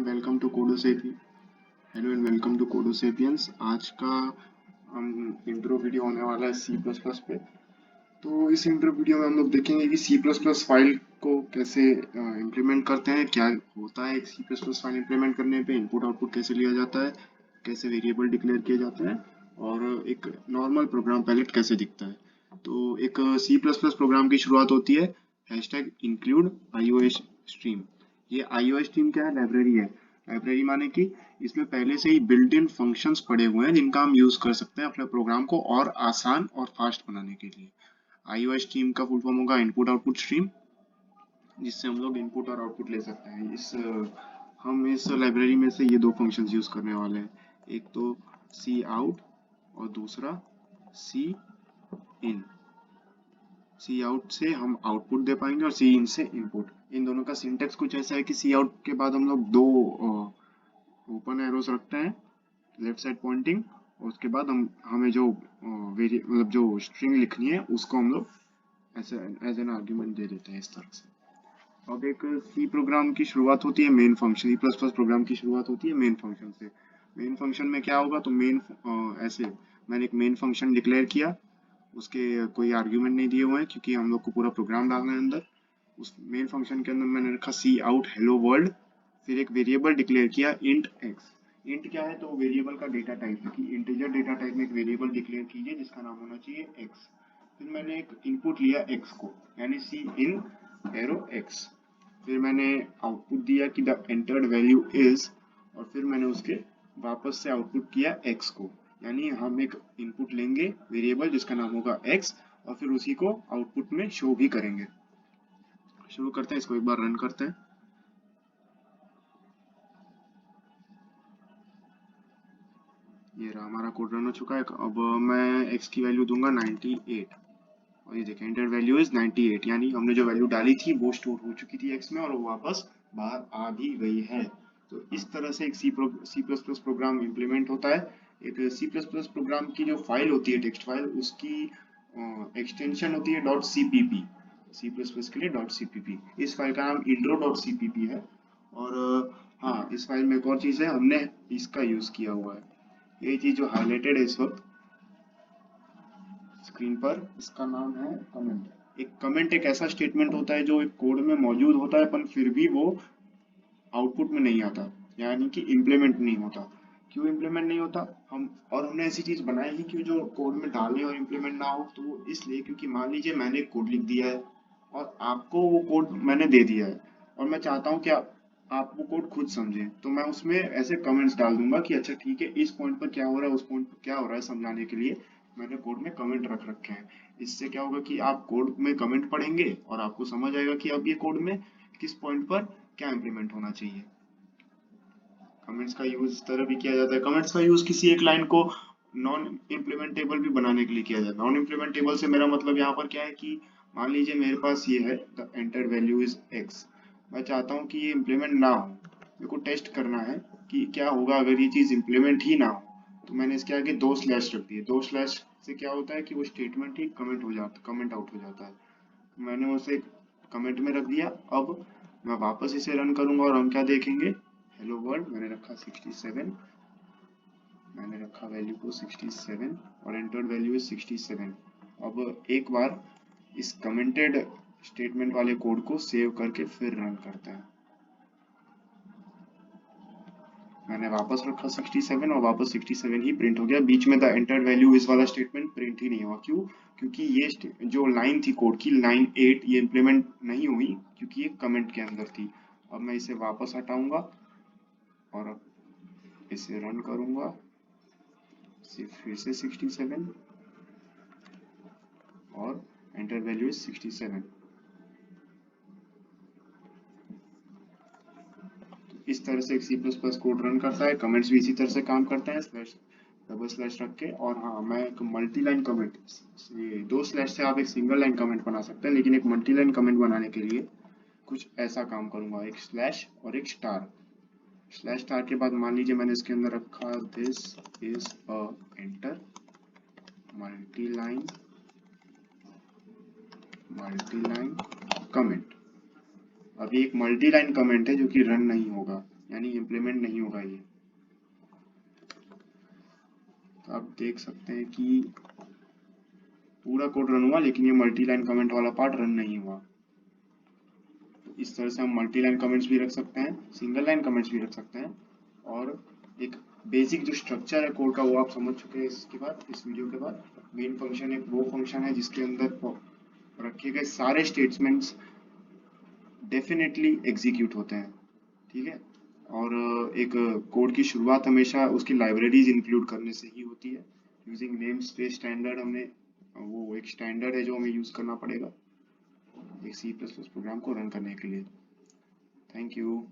And welcome to Codosapiens. Hello and welcome to Codosapiens. आज का intro video होने वाला है सी प्लस प्लस पे। तो इस इंट्रो वीडियो में हम लोग देखेंगे कि सी प्लस प्लस फाइल को कैसे इम्प्लीमेंट करते हैं, क्या होता है एक C plus plus file implement करने पे, इनपुट आउटपुट कैसे लिया जाता है, कैसे वेरिएबल डिक्लेयर किए जाते हैं और एक नॉर्मल प्रोग्राम पैलेट कैसे दिखता है। तो एक सी प्लस प्लस प्रोग्राम की शुरुआत होती है हैशटैग इंक्लूड आईओएस स्ट्रीम। ये आईओएस स्ट्रीम क्या है? लाइब्रेरी है। लाइब्रेरी माने कि इसमें पहले से ही बिल्ट इन फंक्शंस पड़े हुए हैं जिनका हम यूज कर सकते हैं अपने प्रोग्राम को और आसान और फास्ट बनाने के लिए। आईओएस स्ट्रीम का फुल फॉर्म होगा इनपुट आउटपुट स्ट्रीम, जिससे हम लोग इनपुट और आउटपुट ले सकते हैं। हम इस लाइब्रेरी में से ये दो फंक्शंस यूज करने वाले हैं, एक तो सी आउट और दूसरा सी इन। सी आउट से हम आउटपुट दे पाएंगे और सी इन से इनपुट। इन दोनों का सिंटेक्स कुछ ऐसा है कि सी आउट के बाद हम लोग दो ओपन एरोस रखते हैं लेफ्ट साइड पॉइंटिंग, और उसके बाद हमें जो मतलब जो स्ट्रिंग लिखनी है उसको हम लोग ऐसे एज एन आर्ग्यूमेंट दे देते हैं इस तरह से। अब एक सी प्रोग्राम की शुरुआत होती है main function, C plus plus program की शुरुआत होती है मेन फंक्शन से। मेन फंक्शन में क्या होगा? तो ऐसे मैंने एक मेन फंक्शन डिक्लेयर किया, उसके कोई आर्ग्यूमेंट नहीं दिए हुए हैं क्योंकि हम लोग को पूरा प्रोग्राम डालना है अंदर। उस मेन फंक्शन के अंदर मैंने रखा सी आउट हेलो वर्ल्ड, फिर एक वेरिएबल डिक्लेयर किया इंट एक्स। इंट क्या है? तो वेरिएबल का डेटा टाइप है कि इंटीजर डेटा टाइप में एक वेरिएबल डिक्लेयर कीजिए जिसका नाम होना चाहिए एक्स। फिर मैंने एक इनपुट लिया एक्स को, यानी सी इन एरो एक्स। फिर मैंने आउटपुट दिया कि द एंटर्ड वैल्यू इज, और फिर मैंने उसके वापस से आउटपुट किया एक्स को, यानी हम एक इनपुट लेंगे वेरिएबल जिसका नाम होगा एक्स और फिर उसी को आउटपुट में शो भी करेंगे। शुरू करते हैं, इसको एक बार रन करते हैं। ये रहा, हमारा कोड रन हो चुका है। अब मैं x की वैल्यू दूंगा 98 और ये देखें एंटर वैल्यू इज 98, यानी हमने जो वैल्यू डाली थी वो स्टोर हो चुकी थी x में और वो वापस बाहर आ भी गई है। तो इस तरह से एक C plus plus program implement होता है। एक सी प्लस प्लस प्रोग्राम की जो फाइल होती है टेक्स्ट फाइल, उसकी एक्सटेंशन होती है dot CPP. C plus plus के लिए डॉट सीपीपी। इस फाइल का नाम इंट्रो डॉट सीपीपी है। और हाँ, इस फाइल में एक और चीज़ है, हमने इसका यूज किया हुआ है। ये चीज जो हाईलाइटेड है इस वक्त स्क्रीन पर, इसका नाम है कमेंट। एक कमेंट एक ऐसा स्टेटमेंट होता है जो एक कोड में मौजूद होता है पर फिर भी वो आउटपुट में नहीं आता, यानी कि इम्प्लीमेंट नहीं होता। क्यों इम्प्लीमेंट नहीं होता? हमने ऐसी चीज बनाई है कि जो कोड में डाले और इम्प्लीमेंट ना हो। तो वो इसलिए क्योंकि मान लीजिए मैंने एक कोड लिख दिया है और आपको वो कोड मैंने दे दिया है और मैं चाहता हूँ कि आप वो कोड खुद समझें, तो मैं उसमें ऐसे कमेंट्स डाल दूंगा कि अच्छा ठीक है, इस पॉइंट पर क्या हो रहा है, उस पॉइंट पर क्या हो रहा है, समझाने के लिए मैंने कोड में कमेंट रख रखे हैं। इससे क्या होगा कि आप कोड में कमेंट पढ़ेंगे और आपको समझ आएगा कि अब ये कोड में किस पॉइंट पर क्या इम्प्लीमेंट होना चाहिए। कमेंट्स का यूज इस तरह भी किया जाता है। कमेंट्स का यूज किसी एक लाइन को नॉन इम्प्लीमेंटेबल भी बनाने के लिए किया जाता है। नॉन इम्प्लीमेंटेबल से मेरा मतलब यहाँ पर क्या है कि मान लीजिए मेरे पास ये है the enter value is x, मैं चाहता हूँ कि ये इम्प्लीमेंट ना हो, मेरे को टेस्ट करना है कि क्या होगा अगर ये चीज इम्प्लीमेंट ही ना हो। तो मैंने इसके आगे दो स्लैश रख दिए। दो स्लैश से क्या होता है कि वो स्टेटमेंट ही कमेंट आउट हो जाता है। मैंने उसे कमेंट में रख दिया। अब मैं वापस इसे रन करूंगा और हम क्या देखेंगे? हेलो वर्ल्ड मैंने रखा 67, मैंने रखा वैल्यू को 67 और एंटर्ड वैल्यू इज 67। अब एक बार इस कमेंटेड स्टेटमेंट वाले कोड को सेव करके फिर रन करते हैं। मैंने वापस रखा 67 और वापस 67 ही प्रिंट हो गया। बीच में द एंटर्ड वैल्यू इस वाला स्टेटमेंट प्रिंट ही नहीं हुआ। क्यों? क्योंकि ये जो लाइन थी कोड की, लाइन 8, ये इम्प्लीमेंट नहीं हुई क्योंकि ये कमेंट के अंदर थी। अब मैं इसे वापस हटाऊंगा और अब इसे रन करूंगा, फिर से 67 और एंटर वैल्यू इज 67। इस तरह से एक C plus plus code run करता है। कमेंट्स भी इसी तरह से काम करते हैं, स्लैश डबल स्लैश रख के। और हाँ, मैं एक मल्टी लाइन कमेंट, ये दो स्लैश से आप एक सिंगल लाइन कमेंट बना सकते हैं, लेकिन एक मल्टी लाइन कमेंट बनाने के लिए कुछ ऐसा काम करूंगा, एक स्लैश और एक स्टार। स्लैश स्टार के बाद मान लीजिए मैंने इसके अंदर रखा this is a enter multi line comment. अभी एक मल्टी लाइन कमेंट है जो कि रन नहीं होगा, यानी इम्प्लीमेंट नहीं होगा ये। तो आप देख सकते हैं कि पूरा कोड रन हुआ, लेकिन ये मल्टी लाइन कमेंट वाला पार्ट रन नहीं हुआ। इस तरह से हम मल्टी लाइन कमेंट्स भी रख सकते हैं, सिंगल लाइन कमेंट्स भी रख सकते हैं, और एक बेसिक जो स्ट्रक्चर है कोड का वो आप समझ चुके हैं इसके बाद, इस वीडियो के बाद। मेन फंक्शन एक वो फंक्शन है जिसके अंदर रखे गए सारे स्टेटमेंट्स डेफिनेटली एग्जीक्यूट होते हैं, ठीक है। और एक कोड की शुरुआत हमेशा उसकी लाइब्रेरीज इंक्लूड करने से ही होती है। यूजिंग नेम स्पेस स्टैंडर्ड, हमें वो एक स्टैंडर्ड है जो हमें यूज करना पड़ेगा एक C++ प्रोग्राम को रन करने के लिए। Thank you.